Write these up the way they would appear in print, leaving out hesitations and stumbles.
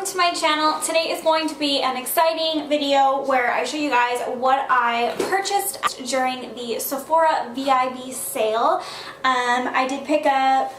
welcome to my channel. Today is going to be an exciting video where I show you guys what I purchased during the Sephora VIB sale. I did pick up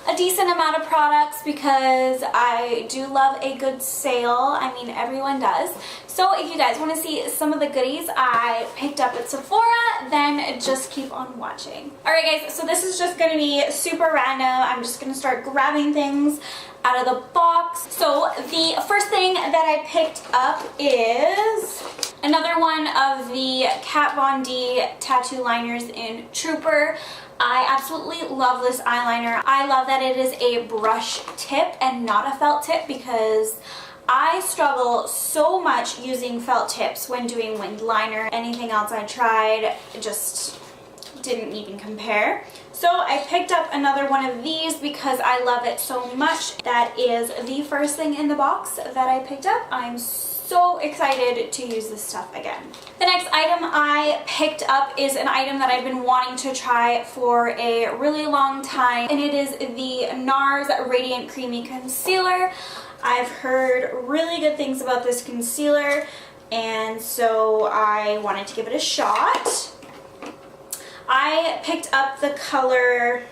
a decent amount of products because I do love a good sale. I mean, everyone does. So if you guys want to see some of the goodies I picked up at Sephora, then just keep on watching. Alright guys, so this is just going to be super random. I'm just going to start grabbing things out of the box. So the first thing that I picked up is another one of the Kat Von D tattoo liners in Trooper. I absolutely love this eyeliner. I love that it is a brush tip and not a felt tip because I struggle so much using felt tips when doing winged liner. Anything else I tried just didn't even compare. So I picked up another one of these because I love it so much. That is the first thing in the box that I picked up. I'm so excited to use this stuff again. The next item I picked up is an item that I've been wanting to try for a really long time, and it is the NARS Radiant Creamy Concealer. I've heard really good things about this concealer, and so I wanted to give it a shot. I picked up the color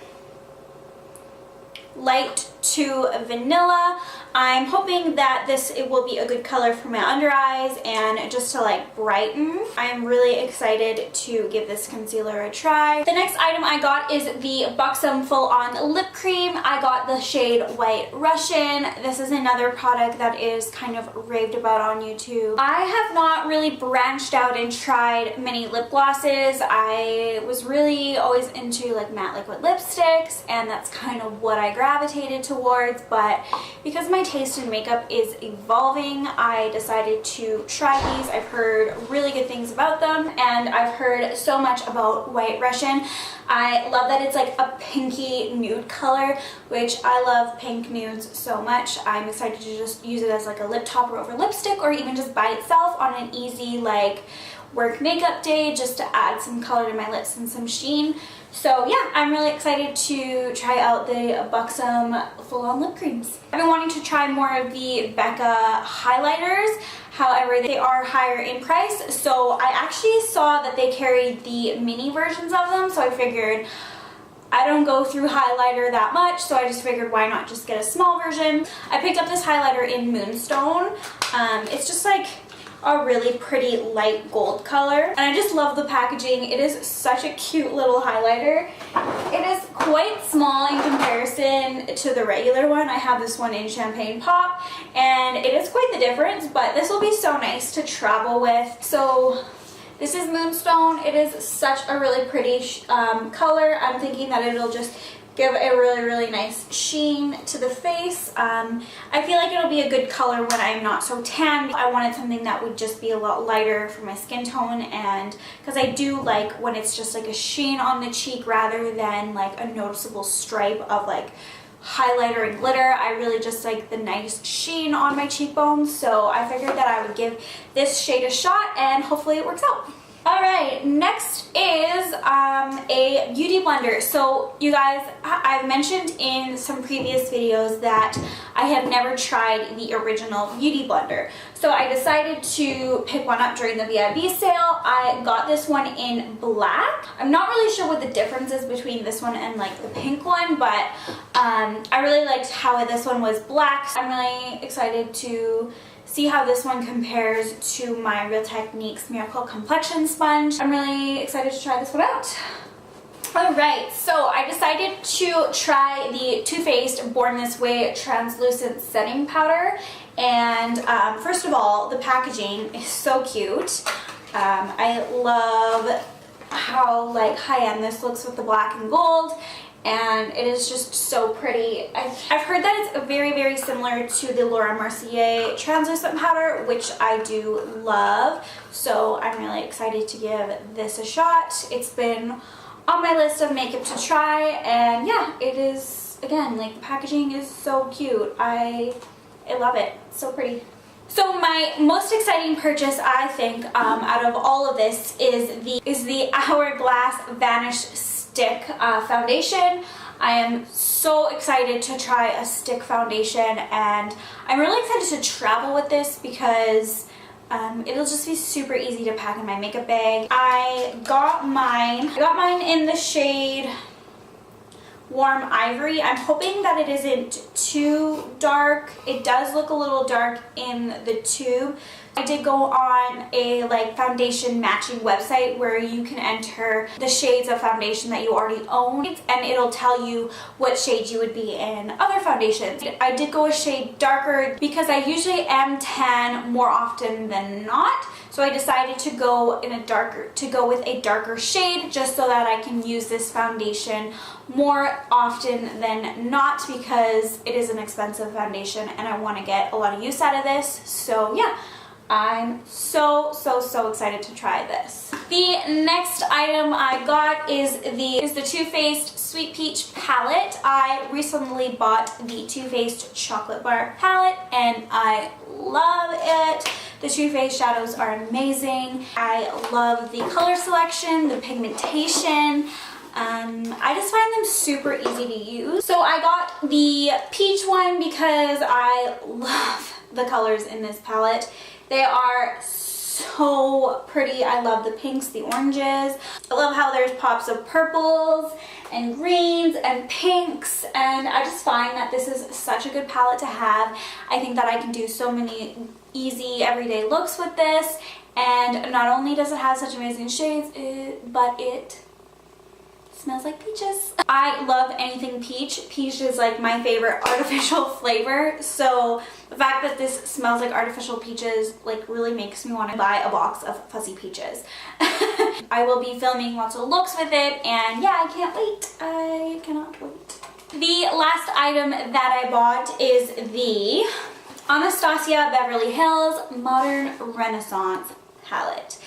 Light to Vanilla. I'm hoping that it will be a good color for my under eyes and just to like brighten. I'm really excited to give this concealer a try. The next item I got is the Buxom Full On Lip Cream. I got the shade White Russian. This is another product that is kind of raved about on YouTube. I have not really branched out and tried many lip glosses. I was really always into like matte liquid lipsticks, and that's kind of what I gravitated towards, but because my taste in makeup is evolving, I decided to try these. I've heard really good things about them, and I've heard so much about White Russian. I love that it's like a pinky nude color, which I love pink nudes so much. I'm excited to just use it as like a lip topper over lipstick, or even just by itself on an easy like work makeup day, just to add some color to my lips and some sheen. So yeah, I'm really excited to try out the Buxom Full On Lip Creams. I've been wanting to try more of the Becca highlighters, however they are higher in price, so I actually saw that they carried the mini versions of them, so I figured I don't go through highlighter that much, so I just figured why not just get a small version. I picked up this highlighter in Moonstone. It's just like a really pretty light gold color, and I just love the packaging. It is such a cute little highlighter. It is quite small in comparison to the regular one. I have this one in Champagne Pop, and it is quite the difference, but this will be so nice to travel with. So this is Moonstone. It is such a really pretty color. I'm thinking that it'll just give a really nice sheen to the face. I feel like it'll be a good color when I'm not so tan. I wanted something that would just be a lot lighter for my skin tone, and because I do like when it's just like a sheen on the cheek rather than like a noticeable stripe of like highlighter and glitter. I really just like the nice sheen on my cheekbones, so I figured that I would give this shade a shot and hopefully it works out. Alright, next is a beauty blender. So you guys, I've mentioned in some previous videos that I have never tried the original beauty blender. So I decided to pick one up during the VIB sale. I got this one in black. I'm not really sure what the difference is between this one and like the pink one, but I really liked how this one was black. I'm really excited to see how this one compares to my Real Techniques Miracle Complexion Sponge. I'm really excited to try this one out. Alright, so I decided to try the Too Faced Born This Way Translucent Setting Powder. And first of all, the packaging is so cute. I love how like high-end this looks with the black and gold, and it is just so pretty. I've heard that it's very similar to the Laura Mercier translucent powder, which I do love, so I'm really excited to give this a shot. It's been on my list of makeup to try, and yeah, it is, again, like the packaging is so cute. I love it. It's so pretty. So my most exciting purchase, I think, out of all of this is the Hourglass Vanish Stick foundation. I am so excited to try a stick foundation, and I'm really excited to travel with this because it'll just be super easy to pack in my makeup bag. I got mine in the shade Warm Ivory. I'm hoping that it isn't too dark. It does look a little dark in the tube. I did go on a foundation matching website where you can enter the shades of foundation that you already own, and it'll tell you what shade you would be in other foundations. I did go a shade darker because I usually am tan more often than not. So I decided to go with a darker shade just so that I can use this foundation more often than not, because it is an expensive foundation and I want to get a lot of use out of this. So yeah, I'm so excited to try this. The next item I got is the Too Faced Sweet Peach palette. I recently bought the Too Faced Chocolate Bar palette and I love it. The Too Faced shadows are amazing. I love the color selection, the pigmentation. I just find them super easy to use. So I got the peach one because I love the colors in this palette. They are so pretty. I love the pinks, the oranges. I love how there's pops of purples and greens and pinks, and I just find that this is such a good palette to have. I think that I can do so many easy everyday looks with this, and not only does it have such amazing shades, but it smells like peaches. I love anything peach. Peach is like my favorite artificial flavor, so the fact that this smells like artificial peaches really makes me want to buy a box of fuzzy peaches. I will be filming lots of looks with it, and yeah, I can't wait. I cannot wait. The last item that I bought is the Anastasia Beverly Hills Modern Renaissance palette.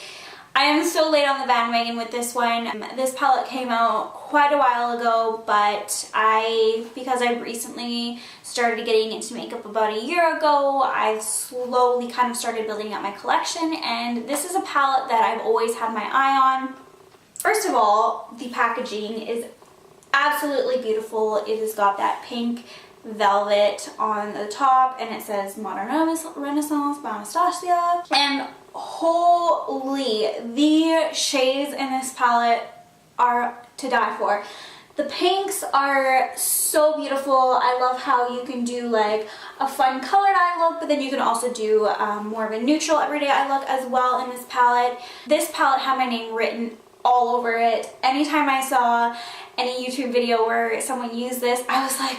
I am so late on the bandwagon with this one. This palette came out quite a while ago, but because I recently started getting into makeup about a year ago, I've slowly kind of started building up my collection, and this is a palette that I've always had my eye on. First of all, the packaging is absolutely beautiful. It has got that pink velvet on the top, and it says Modern Renaissance by Anastasia, and holy, the shades in this palette are to die for. The pinks are so beautiful. I love how you can do a fun colored eye look, but then you can also do more of a neutral everyday eye look as well in this palette. This palette had my name written all over it. Anytime I saw any YouTube video where someone used this, I was like,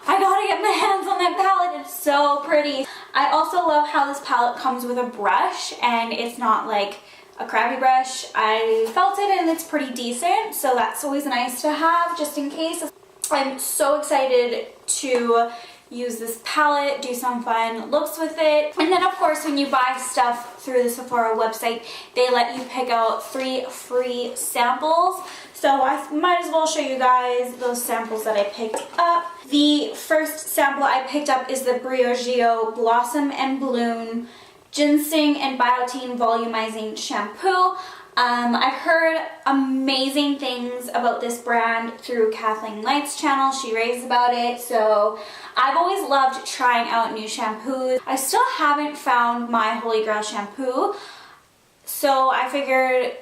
I gotta get my hands on that palette. It's so pretty. I also love how this palette comes with a brush, and it's not like a crappy brush. I felt it and it's pretty decent, so that's always nice to have just in case. I'm so excited to use this palette, do some fun looks with it. And then of course when you buy stuff through the Sephora website, they let you pick out 3 free samples. So I might as well show you guys those samples that I picked up. The first sample I picked up is the Briogeo Blossom and Bloom Ginseng and Biotin Volumizing Shampoo. I've heard amazing things about this brand through Kathleen Light's channel. She raves about it, so I've always loved trying out new shampoos. I still haven't found my Holy Grail shampoo, so I figured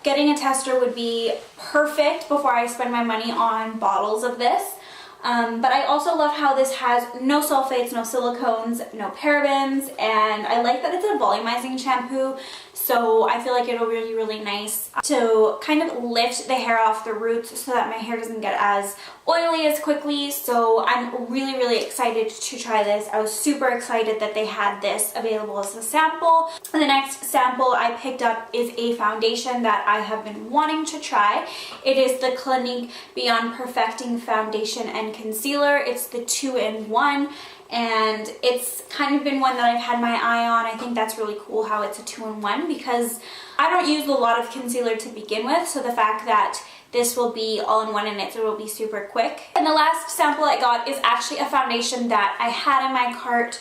getting a tester would be perfect before I spend my money on bottles of this. But I also love how this has no sulfates, no silicones, no parabens, and I like that it's a volumizing shampoo, so I feel like it'll be really nice to kind of lift the hair off the roots so that my hair doesn't get as oily as quickly. So I'm really excited to try this. I was super excited that they had this available as a sample. And the next sample I picked up is a foundation that I have been wanting to try. It is the Clinique Beyond Perfecting Foundation and Concealer. It's the 2-in-1. And it's kind of been one that I've had my eye on. I think that's really cool how it's a 2-in-1 because I don't use a lot of concealer to begin with, so the fact that this will be all in one and it will be super quick. And the last sample I got is actually a foundation that I had in my cart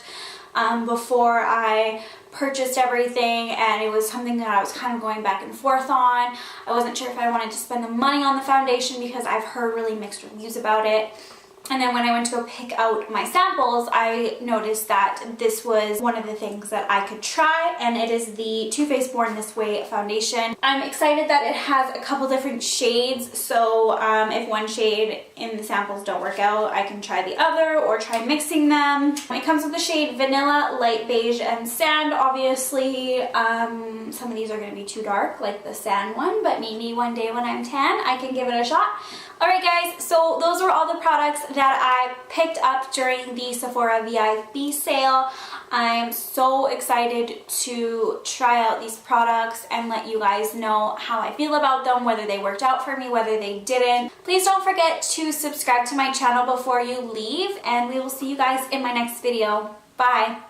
before I purchased everything, and it was something that I was kind of going back and forth on. I wasn't sure if I wanted to spend the money on the foundation because I've heard really mixed reviews about it. And then when I went to go pick out my samples, I noticed that this was one of the things that I could try, and it is the Too Faced Born This Way foundation. I'm excited that it has a couple different shades, so if one shade in the samples don't work out, I can try the other or try mixing them. It comes with the shade Vanilla, Light Beige, and Sand. Obviously, some of these are going to be too dark, like the Sand one, but maybe one day when I'm tan, I can give it a shot. Alright guys, so those were all the products that I picked up during the Sephora VIB sale. I'm so excited to try out these products and let you guys know how I feel about them, whether they worked out for me, whether they didn't. Please don't forget to subscribe to my channel before you leave, and we will see you guys in my next video. Bye!